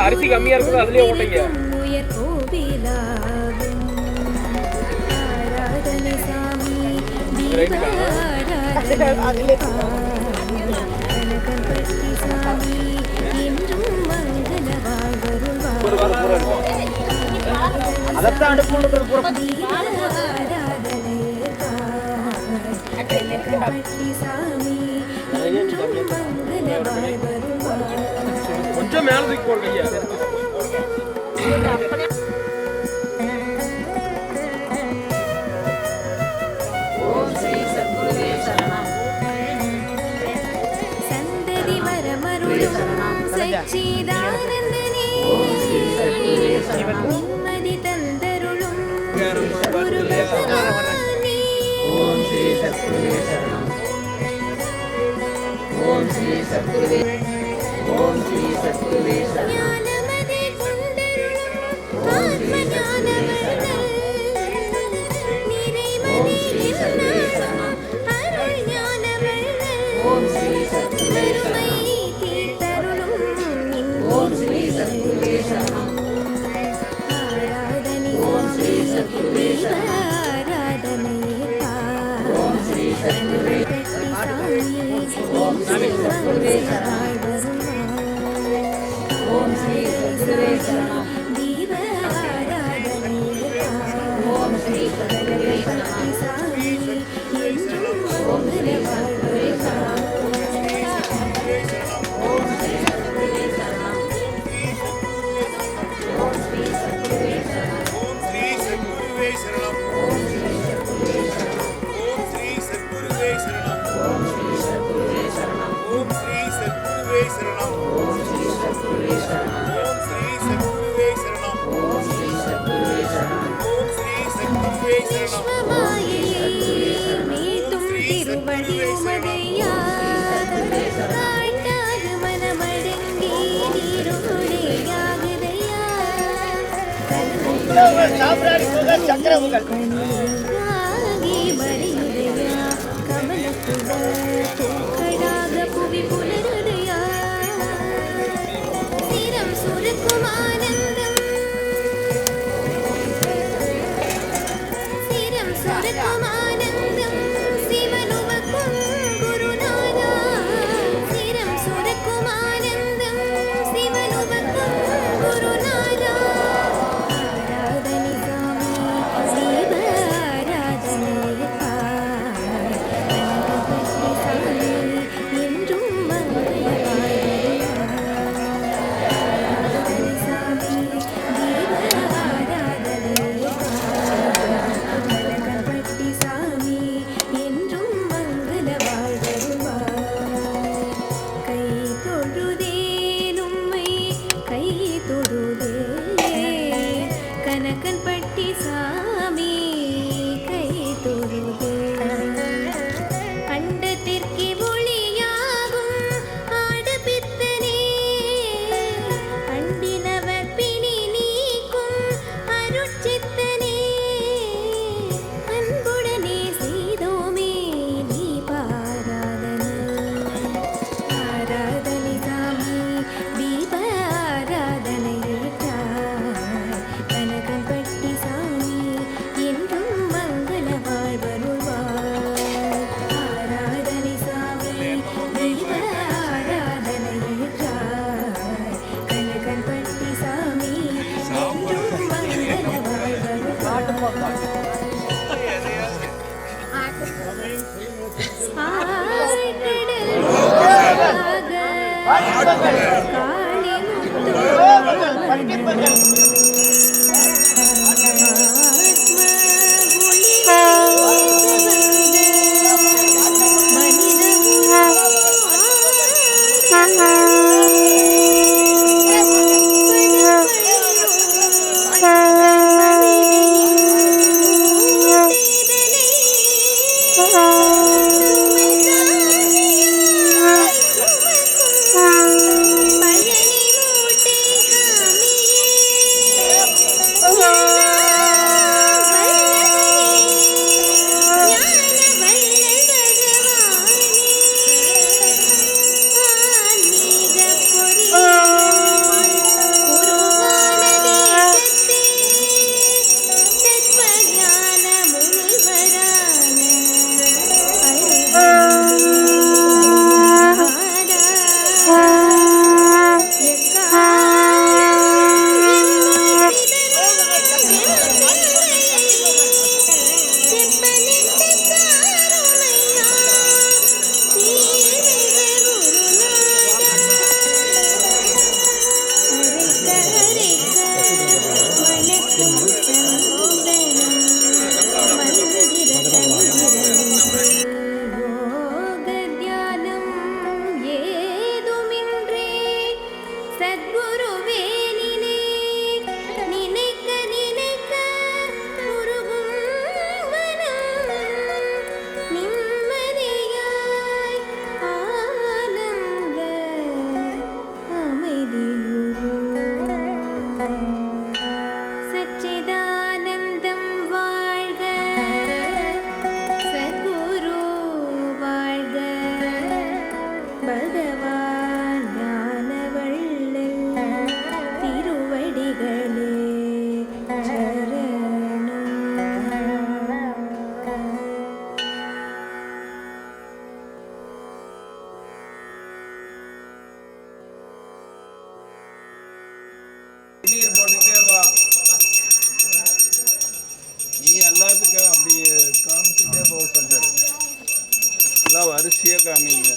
அரிசி கம்மியா இருக்குது அதுலயே ஓட்டைங்க. அதத்தான் அடுப்பு கொஞ்சம் மேல தூக்கி போடுங்க ஐயா. சந்ததி வரமருளும் சச்சிதானந்தனே நிம்மதி தந்தருளும் குரு பகவானே. ஓம் ஸ்ரீ சத்குருவே சரணம். ஓம் ஸ்ரீ சத்குருவே. ஓம் ஸ்ரீ சத்குருவே சரணம். ஞானமதி குண்டருளும் ஆத்ம ஞானவர்தல் நிறைமதி நிர்ணயம் அருள் ஞானவர்தல். ஓம் ஸ்ரீ சத்குருவே சரணம். தீர்த்தருளும் ஓம் ஸ்ரீ சத்குருவே சரணம். ஆராதனை ஓம் ஸ்ரீ சத்குருவே சரணம். ஆராதனை ஓம் ஸ்ரீ சத்குருவே ஓம் ஸ்ரீ சத்குருவே சரணம். ஓம் ஸ்ரீ சத்குருவே சரணம். தீப ஆராதனை ஓம் ஸ்ரீ சத்குருவே சரணம். என்றும் மங்கள வாழ்வே சரணம். ஓம் ஸ்ரீ சத்குருவே சரணம். ஓம் ஸ்ரீ சத்குருவே சரணம். ஓம் ஸ்ரீ சத்குருவே சரணம். ஓம் ஸ்ரீ சத்குருவே சரணம். ஓம் ஸ்ரீ சத்குருவே சரணம். ஓம் ஸ்ரீ சத்குருவே சரணம். ஓம் ஸ்ரீ சத்குருவே சரணம். ஓம் ஸ்ரீ சத்குருவே சரணம். ஓம் ஸ்ரீ சத்குருவே சரணம். ஓம் ஸ்ரீ சத்குருவே சரணம். ஓம் ஸ்ரீ சத்குருவே சரணம். விஸ்வமாயை மீட்டும் திருவடி உமதையா காட்டாது மனமடங்கி நீருடையாகுதையா ஆகி மறையுதையா கமலத்துவ பூக்களாக புவி புலருதையா சிரம் சுருக்கும் ஆனந்தம் சிரம் சுருக்கும் ஆனந்தம் சிவனுவக்கும் நீர் போட்டுட்டே வா. நீ எல்லாத்துக்கும் அப்படி காமிச்சுட்டே போக சொல்றாரு. எல்லாம் வரிசையா காமிங்க.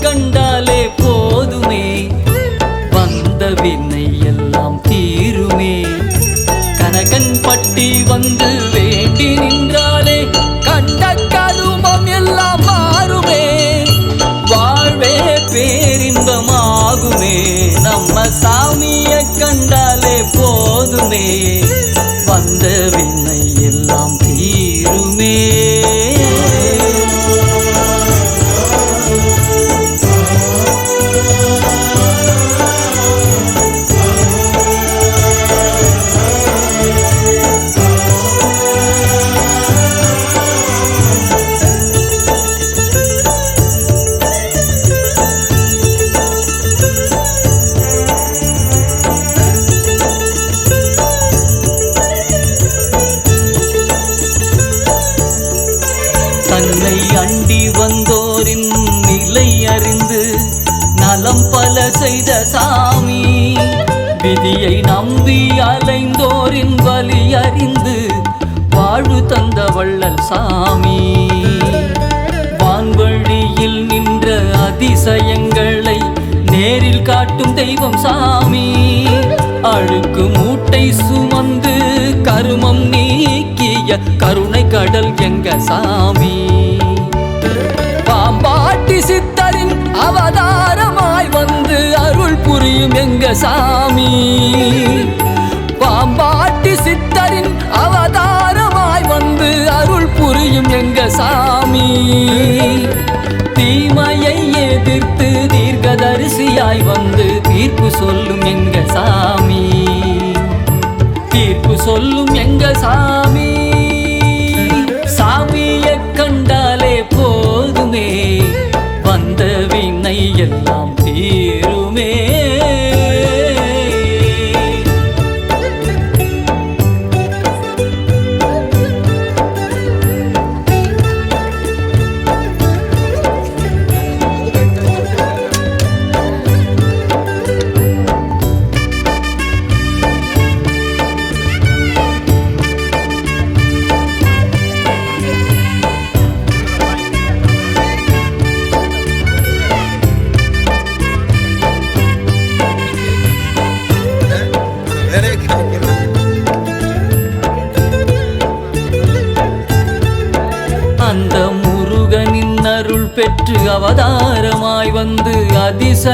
கண்டாலே போதுமே வந்த வினை எல்லாம் தீருமே. கனகன் பட்டி வந்து வேண்டி நின்றாலே கண்ட கருமம் எல்லாம் மாறுமே. வாழ்வே பேரின்பமாகுமே. நம்ம சாமிய கண்டாலே போதுமே வந்த வினை எல்லாம் தீருமே. தன்னை அண்டி வந்தோரின் நிலை அறிந்து நலம் பல செய்த சாமி. விதியை நம்பி அலைந்தோரின் வலி அறிந்து வாழ்வு தந்த வள்ளல் சாமி. வான்வழியில் நின்ற அதிசயங்களை நேரில் காட்டும் தெய்வம் சாமி. அழுக்கு மூட்டை சுமந்து கருமம் நீக்கிய கருணை கடல் எங்க சாமி. பாம்பாட்டி சித்தரின் அவதாரமாய் வந்து அருள் புரியும் எங்க சாமி. பாம்பாட்டி சித்தரின் அவதாரமாய் வந்து அருள் புரியும் எங்க சாமி. தீமையை எதிர்த்து தீர்க்கதரிசியாய் வந்து தீர்ப்பு சொல்லும் எங்க சாமி. தீர்ப்பு சொல்லும் எங்க சாமி. சாமியை கண்டாலே போதுமே வந்த வினை எல்லாம் தீருமே. அருள் பெற்று அவதாரமாய் வந்து அதிசய